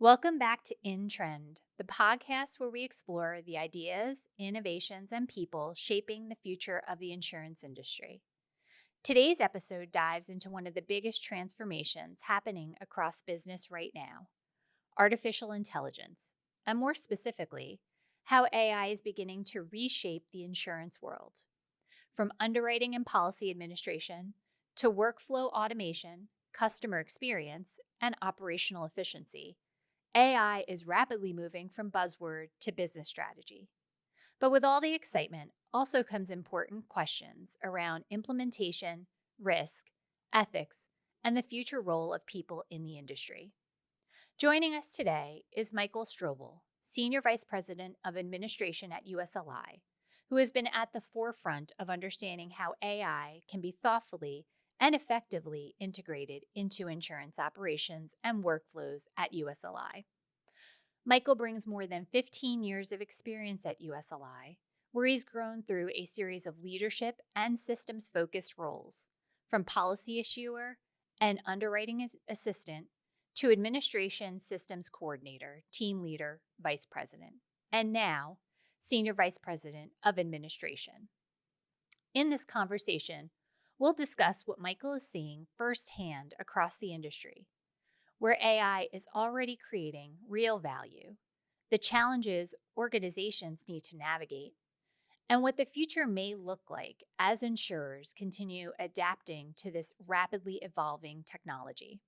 Welcome back to In Trend, the podcast where we explore the ideas, innovations, and people shaping the future of the insurance industry. Today's episode dives into one of the biggest transformations happening across business right now: artificial intelligence, and more specifically, how AI is beginning to reshape the insurance world. From underwriting and policy administration to workflow automation, customer experience, and operational efficiency, AI is rapidly moving from buzzword to business strategy. But with all the excitement also comes important questions around implementation, risk, ethics, and the future role of people in the industry. Joining us today is Michael Strobel, Senior Vice President of Administration at USLI, who has been at the forefront of understanding how AI can be thoughtfully and effectively integrated into insurance operations and workflows at USLI. Michael brings more than 15 years of experience at USLI, where he's grown through a series of leadership and systems-focused roles, from policy issuer and underwriting assistant to administration systems coordinator, team leader, vice president, and now Senior Vice President of Administration. In this conversation, we'll discuss what Michael is seeing firsthand across the industry, where AI is already creating real value, the challenges organizations need to navigate, and what the future may look like as insurers continue adapting to this rapidly evolving technology.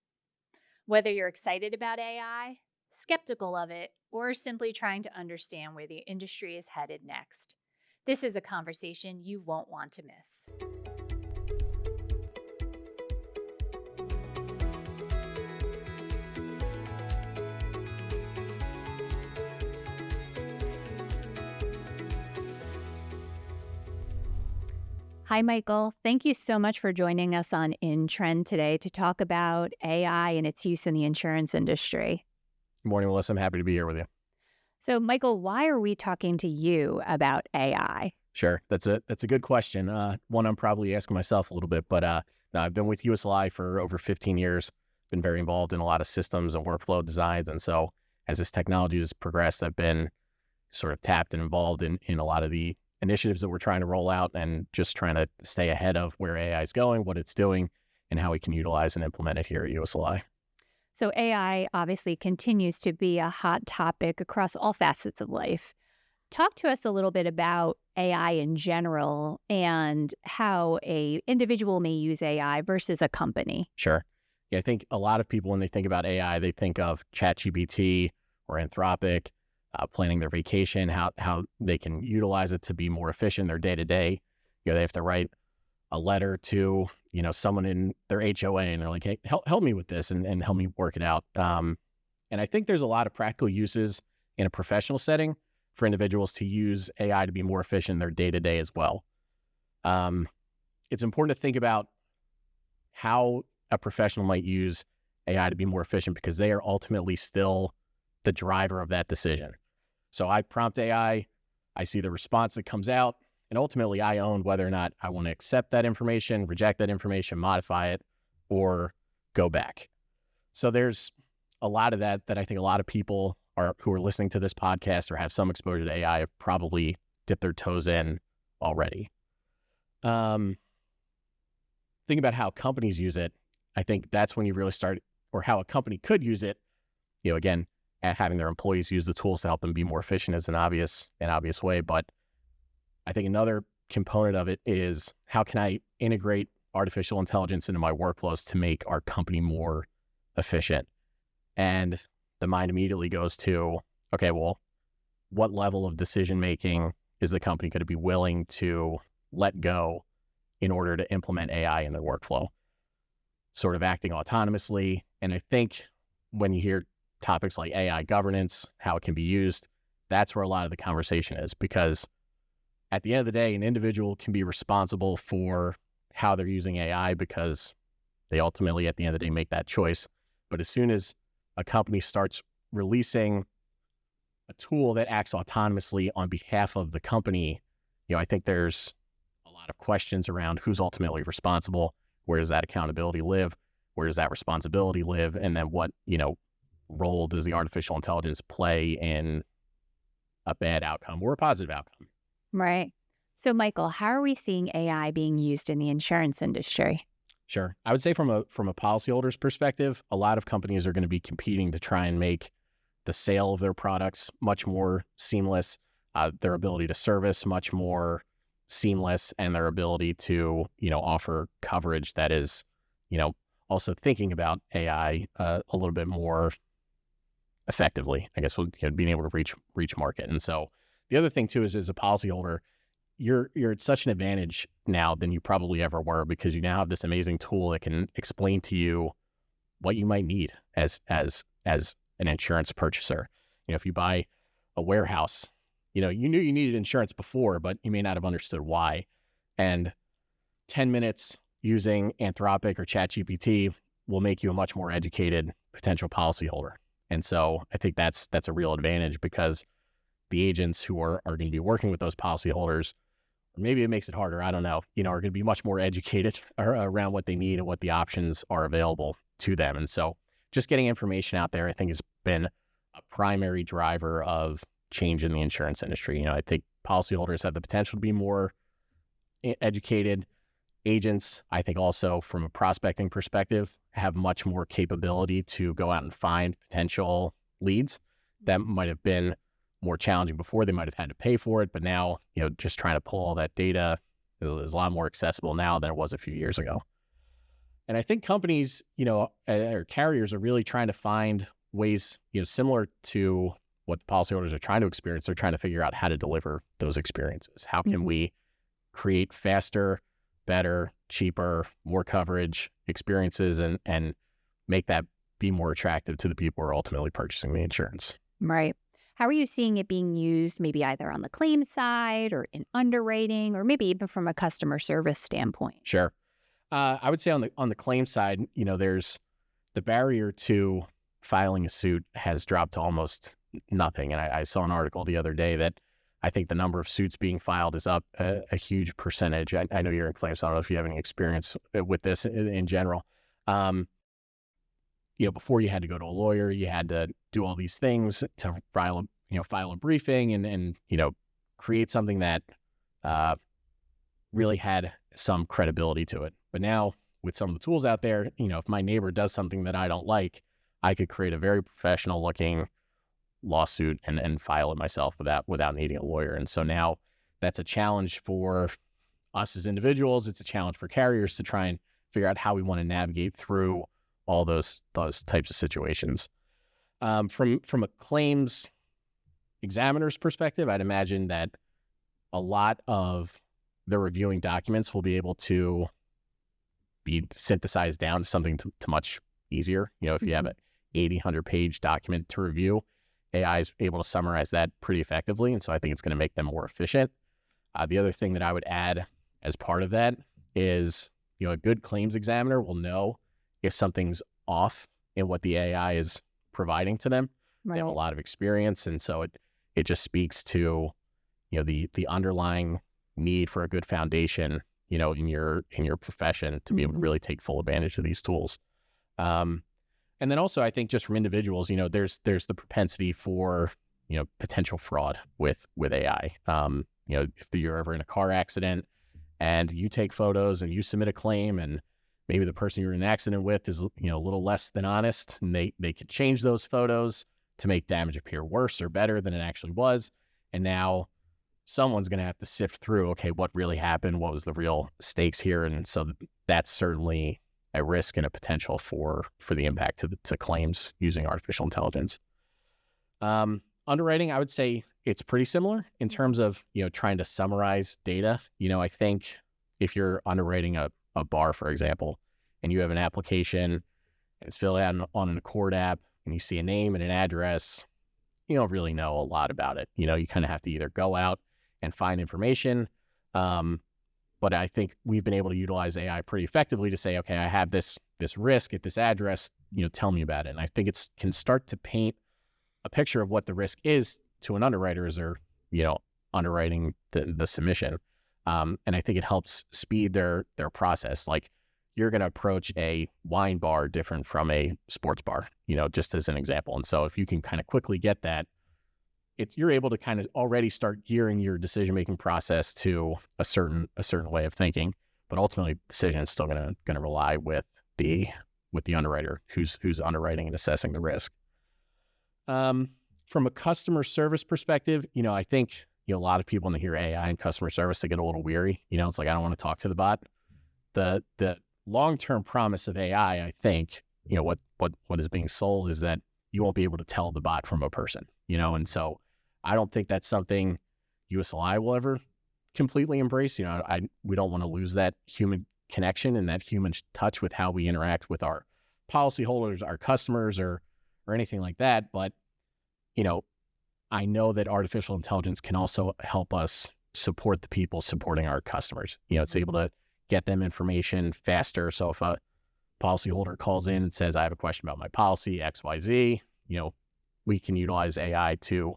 Whether you're excited about AI, skeptical of it, or simply trying to understand where the industry is headed next, this is a conversation you won't want to miss. Hi, Michael. Thank you so much for joining us on In Trend today to talk about AI and its use in the insurance industry. Good morning, Melissa. I'm happy to be here with you. So, Michael, why are we talking to you about AI? Sure. That's a good question. One I'm probably asking myself a little bit, but no, I've been with USLI for over 15 years, been very involved in a lot of systems and workflow designs. And so as this technology has progressed, I've been sort of tapped and involved in a lot of the initiatives that we're trying to roll out and just trying to stay ahead of where AI is going, what it's doing, and how we can utilize and implement it here at USLI. So AI obviously continues to be a hot topic across all facets of life. Talk to us a little bit about AI in general and how an individual may use AI versus a company. Sure. Yeah, I think a lot of people, when they think about AI, they think of ChatGPT or Anthropic, planning their vacation, how they can utilize it to be more efficient in their day-to-day. They have to write a letter to, someone in their HOA, and they're like, hey, help me with this and help me work it out. And I think there's a lot of practical uses in a professional setting for individuals to use AI to be more efficient in their day-to-day as well. It's important to think about how a professional might use AI to be more efficient because they are ultimately still the driver of that decision. So I prompt AI, I see the response that comes out, and ultimately I own whether or not I want to accept that information, reject that information, modify it, or go back. So there's a lot of that I think a lot of people who are listening to this podcast or have some exposure to AI have probably dipped their toes in already. Think about how companies use it. I think that's when you really start, or how a company could use it, again, at having their employees use the tools to help them be more efficient is an obvious way. But I think another component of it is, how can I integrate artificial intelligence into my workflows to make our company more efficient? And the mind immediately goes to, okay, well, what level of decision-making is the company going to be willing to let go in order to implement AI in their workflow? Sort of acting autonomously. And I think when you hear topics like AI governance, how it can be used, that's where a lot of the conversation is, because at the end of the day, an individual can be responsible for how they're using AI because they ultimately, at the end of the day, make that choice. But as soon as a company starts releasing a tool that acts autonomously on behalf of the company, I think there's a lot of questions around who's ultimately responsible, where does that accountability live, where does that responsibility live, and then what role does the artificial intelligence play in a bad outcome or a positive outcome? Right. So, Michael, how are we seeing AI being used in the insurance industry? Sure. I would say from a policyholder's perspective, a lot of companies are going to be competing to try and make the sale of their products much more seamless, their ability to service much more seamless, and their ability to, offer coverage that is, also thinking about AI a little bit more effectively, I guess, being able to reach market. And so the other thing too is, as a policyholder, you're at such an advantage now than you probably ever were, because you now have this amazing tool that can explain to you what you might need as an insurance purchaser. If you buy a warehouse, you knew you needed insurance before, but you may not have understood why. And 10 minutes using Anthropic or ChatGPT will make you a much more educated potential policyholder. And so I think that's a real advantage, because the agents who are going to be working with those policyholders, or maybe it makes it harder, I don't know, are going to be much more educated around what they need and what the options are available to them. And so just getting information out there, I think, has been a primary driver of change in the insurance industry. I think policyholders have the potential to be more educated. Agents, I think, also from a prospecting perspective, have much more capability to go out and find potential leads that might have been more challenging before. They might have had to pay for it, but now, just trying to pull all that data is a lot more accessible now than it was a few years ago. And I think companies, or carriers, are really trying to find ways, similar to what the policyholders are trying to experience. They're trying to figure out how to deliver those experiences. How can we create faster, better, cheaper, more coverage experiences and make that be more attractive to the people who are ultimately purchasing the insurance? Right. How are you seeing it being used, maybe either on the claims side or in underwriting, or maybe even from a customer service standpoint? Sure. I would say on the claim side, there's the barrier to filing a suit has dropped to almost nothing. And I saw an article the other day that I think the number of suits being filed is up a huge percentage. I know you're in claims, so I don't know if you have any experience with this in general. Before you had to go to a lawyer, you had to do all these things to file a briefing and create something that really had some credibility to it. But now with some of the tools out there, if my neighbor does something that I don't like, I could create a very professional looking lawsuit and file it myself without needing a lawyer. And so now that's a challenge for us as individuals. It's a challenge for carriers to try and figure out how we want to navigate through all those types of situations. From a claims examiner's perspective, I'd imagine that a lot of the reviewing documents will be able to be synthesized down to something to much easier. If you have an 100 page document to review, AI is able to summarize that pretty effectively. And so I think it's going to make them more efficient. The other thing that I would add as part of that is, a good claims examiner will know if something's off in what the AI is providing to them. Right. They have a lot of experience. And so it just speaks to, the underlying need for a good foundation, in your profession to be able to really take full advantage of these tools. And then also, I think just from individuals, there's the propensity for, potential fraud with AI. If you're ever in a car accident and you take photos and you submit a claim, and maybe the person you're in an accident with is, a little less than honest, and they could change those photos to make damage appear worse or better than it actually was. And now someone's going to have to sift through, okay, what really happened? What was the real stakes here? And so that's certainly a risk and a potential for the impact to claims using artificial intelligence. Underwriting, I would say it's pretty similar in terms of, trying to summarize data. I think if you're underwriting a bar, for example, and you have an application and it's filled out on an Accord app and you see a name and an address, you don't really know a lot about it. You kind of have to either go out and find information. But I think we've been able to utilize AI pretty effectively to say, okay, I have this risk at this address, tell me about it. And I think it can start to paint a picture of what the risk is to an underwriter as they're, underwriting the submission. And I think it helps speed their process. Like, you're going to approach a wine bar different from a sports bar, just as an example. And so if you can kind of quickly get that, you're able to kind of already start gearing your decision-making process to a certain way of thinking, but ultimately the decision is still going to rely with the underwriter who's underwriting and assessing the risk. From a customer service perspective, I think, a lot of people when they hear AI and customer service, they get a little weary. It's like, I don't want to talk to the bot. The long-term promise of AI, I think, what is being sold is that you won't be able to tell the bot from a person, and so I don't think that's something USLI will ever completely embrace. We don't want to lose that human connection and that human touch with how we interact with our policyholders, our customers, or anything like that. But, I know that artificial intelligence can also help us support the people supporting our customers. It's able to get them information faster. So if a policyholder calls in and says, I have a question about my policy, XYZ, we can utilize AI to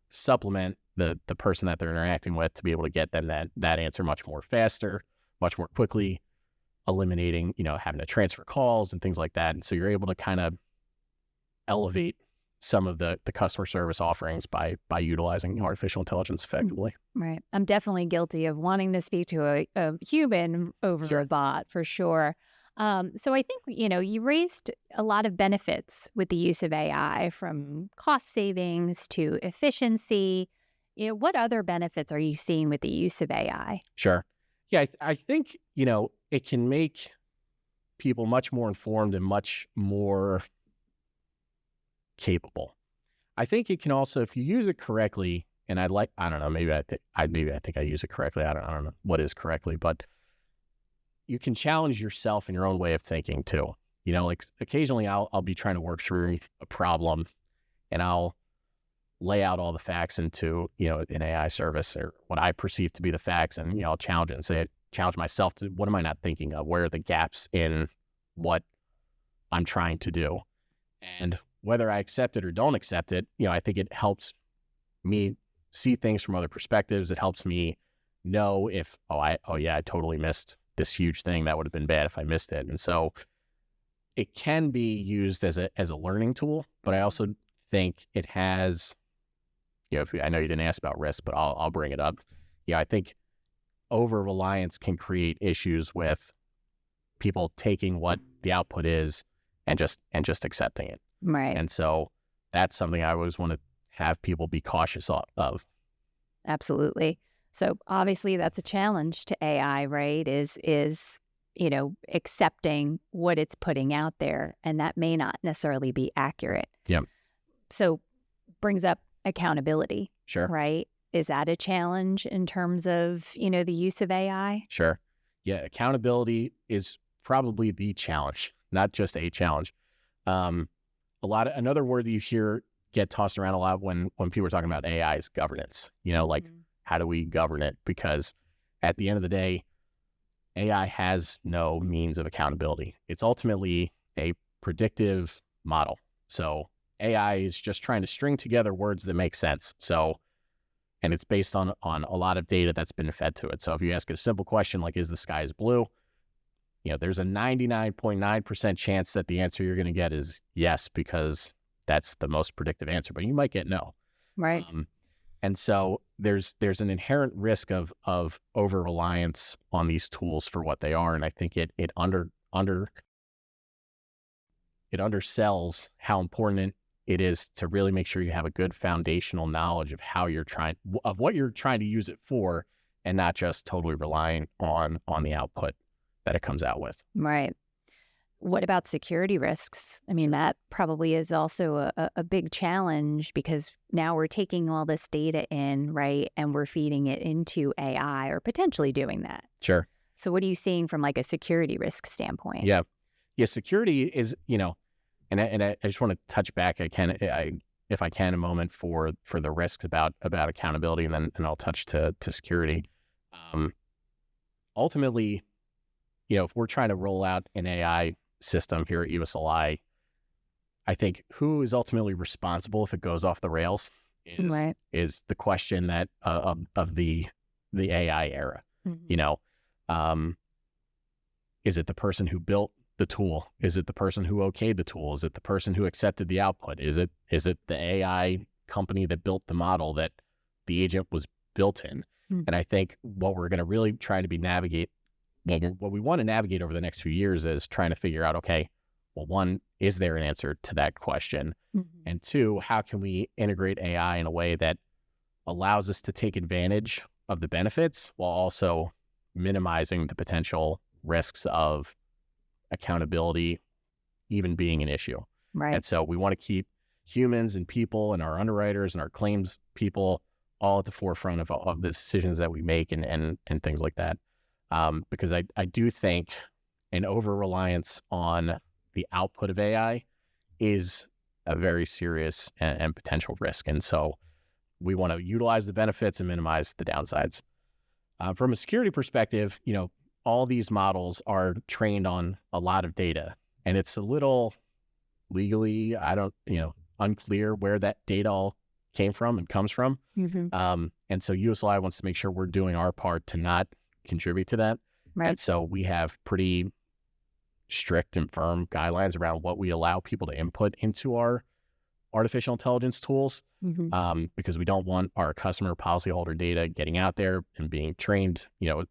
supplement the person that they're interacting with to be able to get them that answer much more faster, much more quickly, eliminating, having to transfer calls and things like that. And so you're able to kind of elevate some of the customer service offerings by utilizing artificial intelligence effectively. Right. I'm definitely guilty of wanting to speak to a human over a bot for sure. So I think, you raised a lot of benefits with the use of AI, from cost savings to efficiency. What other benefits are you seeing with the use of AI? Sure. Yeah, I think, it can make people much more informed and much more capable. I think it can also, if you use it correctly, and I don't know, maybe I think I use it correctly. I don't know what is correctly, but you can challenge yourself in your own way of thinking too. Like occasionally I'll be trying to work through a problem and I'll lay out all the facts into, an AI service or what I perceive to be the facts. And, I'll challenge it and challenge myself to, what am I not thinking of? Where are the gaps in what I'm trying to do? And whether I accept it or don't accept it, I think it helps me see things from other perspectives. It helps me know if, I totally missed this huge thing. That would have been bad if I missed it. And so it can be used as a learning tool, but I also think it has, I know you didn't ask about risk, but I'll bring it up. I think over-reliance can create issues with people taking what the output is and just accepting it. Right. And so that's something I always want to have people be cautious of. Absolutely. So obviously that's a challenge to AI, right? Is accepting what it's putting out there, and that may not necessarily be accurate. Yeah. So brings up accountability. Sure. Right? Is that a challenge in terms of, the use of AI? Sure. Yeah. Accountability is probably the challenge, not just a challenge. Another word that you hear get tossed around a lot when people are talking about AI is governance. How do we govern it? Because at the end of the day, AI has no means of accountability. It's ultimately a predictive model. So AI is just trying to string together words that make sense. And it's based on a lot of data that's been fed to it. So if you ask it a simple question like, is the sky blue? There's a 99.9% chance that the answer you're going to get is yes, because that's the most predictive answer, but you might get no. Right. And so there's an inherent risk of over-reliance on these tools for what they are. And I think it undersells how important it is to really make sure you have a good foundational knowledge of what you're trying to use it for, and not just totally relying on the output that it comes out with. Right. What about security risks? I mean, that probably is also a big challenge, because now we're taking all this data in, right, and we're feeding it into AI, or potentially doing that. Sure. So what are you seeing from like a security risk standpoint? Yeah. Security is, and I just want to touch back. If I can, a moment for the risks about accountability, and I'll touch to security. Ultimately, if we're trying to roll out an AI system here at USLI, I think who is ultimately responsible if it goes off the rails is the question that of the AI era. Mm-hmm. Is it the person who built the tool? Is it the person who okayed the tool? Is it the person who accepted the output? Is it the AI company that built the model that the agent was built in? And I think what we're going to really try to what we want to navigate over the next few years is trying to figure out, okay, well, one, is there an answer to that question? And two, how can we integrate AI in a way that allows us to take advantage of the benefits while also minimizing the potential risks of accountability even being an issue. Right. And so we want to keep humans and people and our underwriters and our claims people all at the forefront of the decisions that we make and things like that. Because I do think an over-reliance on the output of AI is a very serious and potential risk. And so we want to utilize the benefits and minimize the downsides. From a security perspective, all these models are trained on a lot of data, and it's a little legally, unclear where that data all came from and comes from. And so USLI wants to make sure we're doing our part to not contribute to that. Right. And so we have pretty strict and firm guidelines around what we allow people to input into our artificial intelligence tools, because we don't want our customer policyholder data getting out there and being trained.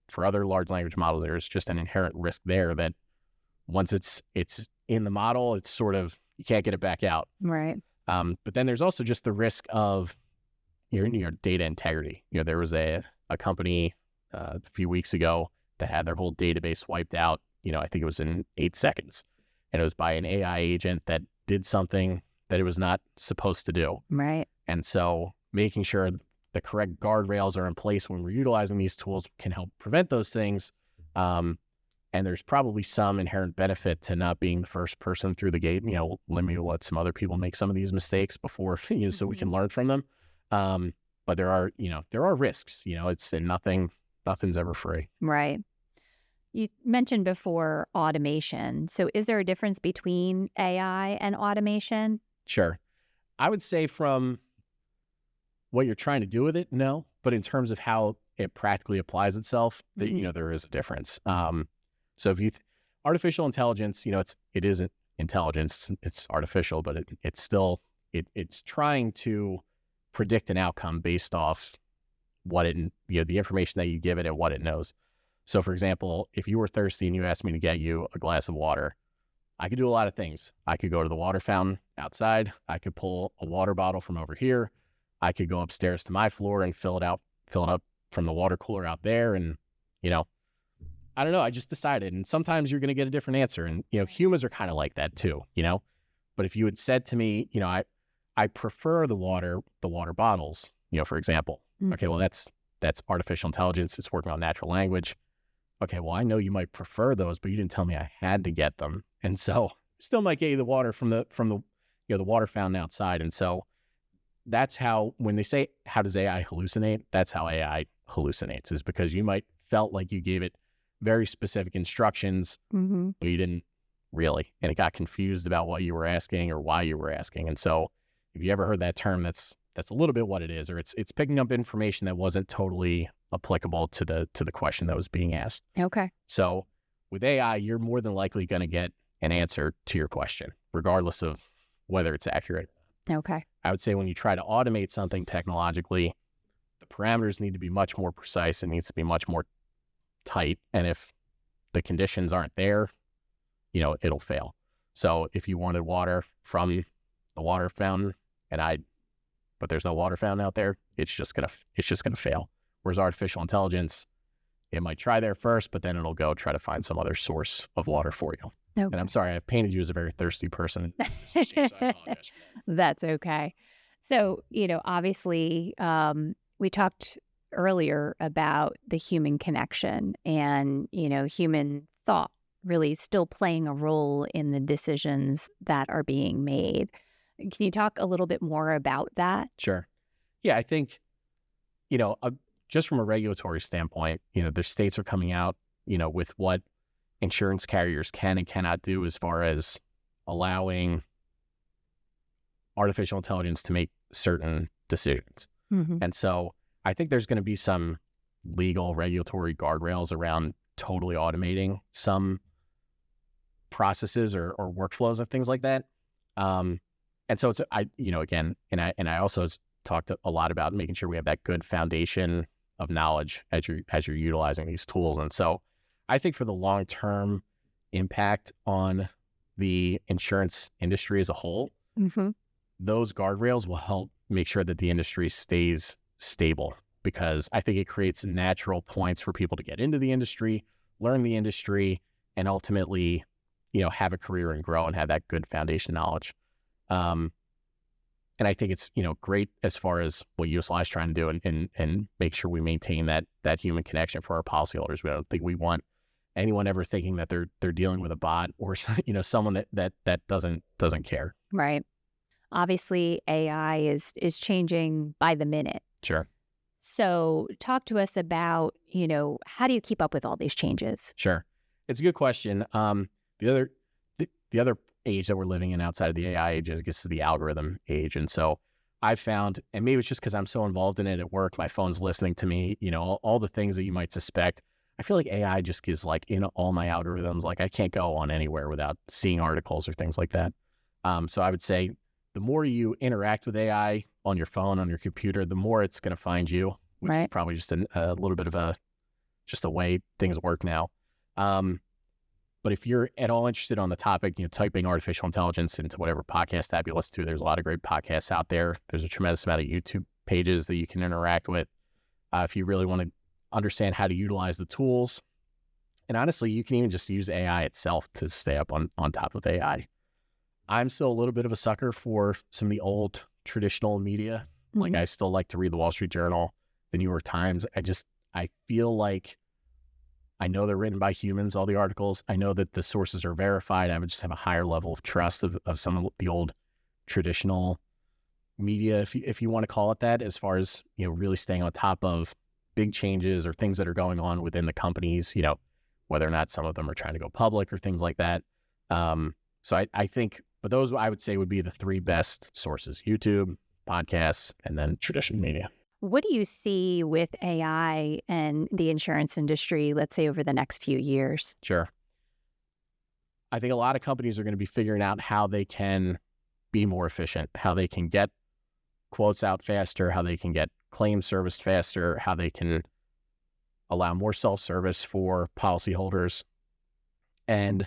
For other large language models, there's just an inherent risk there that once it's in the model, it's sort of, you can't get it back out. Right. But then there's also just the risk of your data integrity. There was a company a few weeks ago that had their whole database wiped out. I think it was in 8 seconds, and it was by an AI agent that did something that it was not supposed to do. Right. And so making sure the correct guardrails are in place when we're utilizing these tools can help prevent those things. And there's probably some inherent benefit to not being the first person through the gate. Let me let some other people make some of these mistakes before, so we can learn from them. But there are risks. Nothing's ever free. Right. You mentioned before automation. So is there a difference between AI and automation? Sure. I would say from what you're trying to do with it, no. But in terms of how it practically applies itself, there is a difference. So if artificial intelligence, it isn't intelligence, it's artificial, but it's still, it's trying to predict an outcome based off what the information that you give it and what it knows. So for example, if you were thirsty and you asked me to get you a glass of water, I could do a lot of things. I could go to the water fountain outside. I could pull a water bottle from over here. I could go upstairs to my floor and fill it up from the water cooler out there. And, I don't know. I just decided. And sometimes you're going to get a different answer. And, humans are kind of like that too, But if you had said to me, I prefer the water bottles, for example. Okay, well, that's artificial intelligence. It's working on natural language. Okay, well, I know you might prefer those, but you didn't tell me I had to get them. And so still might get you the water from the the water fountain outside. And so that's how, when they say, how does AI hallucinate? That's how AI hallucinates, is because you might felt like you gave it very specific instructions, but you didn't really, and it got confused about what you were asking or why you were asking. And so if you ever heard that term, that's a little bit what it is, or it's picking up information that wasn't totally applicable to the question that was being asked. Okay. So with AI, you're more than likely going to get an answer to your question, regardless of whether it's accurate. Okay. I would say when you try to automate something technologically, the parameters need to be much more precise. It needs to be much more tight. And if the conditions aren't there, it'll fail. So if you wanted water from the water fountain but there's no water fountain out there, it's just gonna fail. Whereas artificial intelligence, it might try there first, but then it'll go try to find some other source of water for you. Okay. And I'm sorry, I've painted you as a very thirsty person. So I apologize. That's okay. So, obviously, we talked earlier about the human connection and, human thought really still playing a role in the decisions that are being made. Can you talk a little bit more about that? Sure. Yeah, I think, just from a regulatory standpoint, the states are coming out, with what insurance carriers can and cannot do as far as allowing artificial intelligence to make certain decisions. And so I think there's going to be some legal regulatory guardrails around totally automating some processes or workflows and things like that. And so again, and I also talked a lot about making sure we have that good foundation of knowledge as you're utilizing these tools. And so I think for the long-term impact on the insurance industry as a whole, those guardrails will help make sure that the industry stays stable, because I think it creates natural points for people to get into the industry, learn the industry, and ultimately, have a career and grow and have that good foundation knowledge. And I think it's, great as far as what USLI is trying to do and make sure we maintain that human connection for our policyholders. We don't think we want anyone ever thinking that they're dealing with a bot or, someone that doesn't care. Right. Obviously, AI is changing by the minute. Sure. So talk to us about, how do you keep up with all these changes? Sure. It's a good question. The other age that we're living in outside of the AI age, I guess, is the algorithm age. And so I've found, and maybe it's just because I'm so involved in it at work, my phone's listening to me, all the things that you might suspect. I feel like AI just gets in all my algorithms. I can't go on anywhere without seeing articles or things like that. So I would say the more you interact with AI on your phone, on your computer, the more it's going to find you, which is probably just a little bit of just the way things work now. But if you're at all interested on the topic, typing artificial intelligence into whatever podcast app you listen to, there's a lot of great podcasts out there. There's a tremendous amount of YouTube pages that you can interact with. If you really want to understand how to utilize the tools, and honestly, you can even just use AI itself to stay up on top of AI. I'm still a little bit of a sucker for some of the old traditional media. I still like to read the Wall Street Journal, the New York Times. I feel like I know they're written by humans, all the articles. I know that the sources are verified. I would just have a higher level of trust of some of the old traditional media, if you want to call it that, as far as, really staying on top of big changes or things that are going on within the companies, whether or not some of them are trying to go public or things like that. So I think, but those I would say would be the three best sources: YouTube, podcasts, and then traditional media. What do you see with AI and the insurance industry, let's say, over the next few years? Sure. I think a lot of companies are going to be figuring out how they can be more efficient, how they can get quotes out faster, how they can get claims serviced faster, how they can allow more self-service for policyholders. And,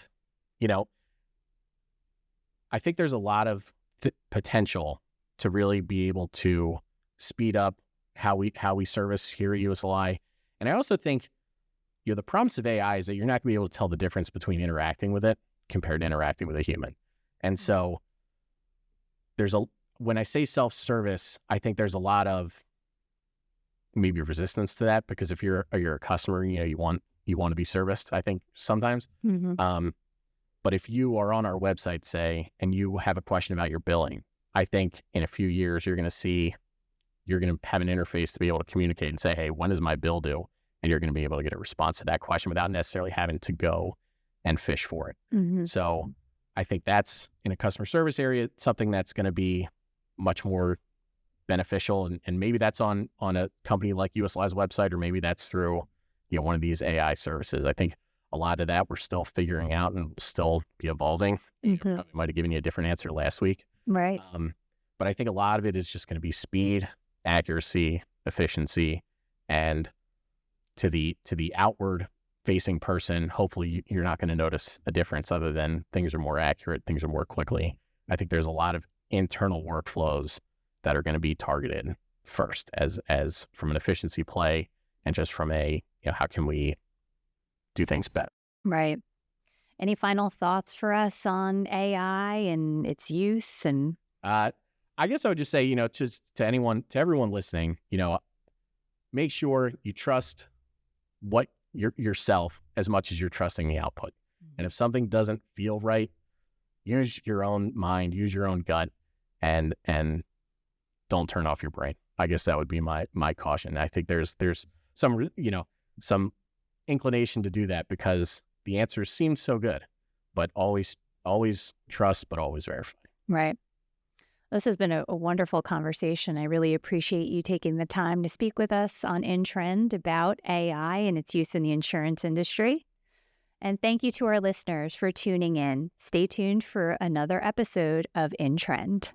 I think there's a lot of potential to really be able to speed up how we service here at USLI. And I also think, the promise of AI is that you're not going to be able to tell the difference between interacting with it compared to interacting with a human. And so when I say self-service, I think there's a lot of maybe resistance to that, because if you're a customer, you want to be serviced, I think sometimes. But if you are on our website, say, and you have a question about your billing, I think in a few years, you're going to have an interface to be able to communicate and say, hey, when is my bill due? And you're going to be able to get a response to that question without necessarily having to go and fish for it. So I think that's, in a customer service area, something that's going to be much more beneficial. And maybe that's on a company like USLI's website, or maybe that's through, one of these AI services. I think a lot of that we're still figuring out and will still be evolving. I might have given you a different answer last week. Right. But I think a lot of it is just going to be speed, accuracy, efficiency, and to the outward facing person, hopefully you're not going to notice a difference other than things are more accurate, things are more quickly. I think there's a lot of internal workflows that are going to be targeted first as from an efficiency play, and just from a, how can we do things better? Right. Any final thoughts for us on AI and its use? And I guess I would just say, to everyone listening, make sure you trust yourself as much as you're trusting the output. And if something doesn't feel right, use your own mind, use your own gut, and don't turn off your brain. I guess that would be my caution. I think there's some inclination to do that because the answers seem so good, but always trust, but always verify. Right. This has been a wonderful conversation. I really appreciate you taking the time to speak with us on InTrend about AI and its use in the insurance industry. And thank you to our listeners for tuning in. Stay tuned for another episode of In Trend.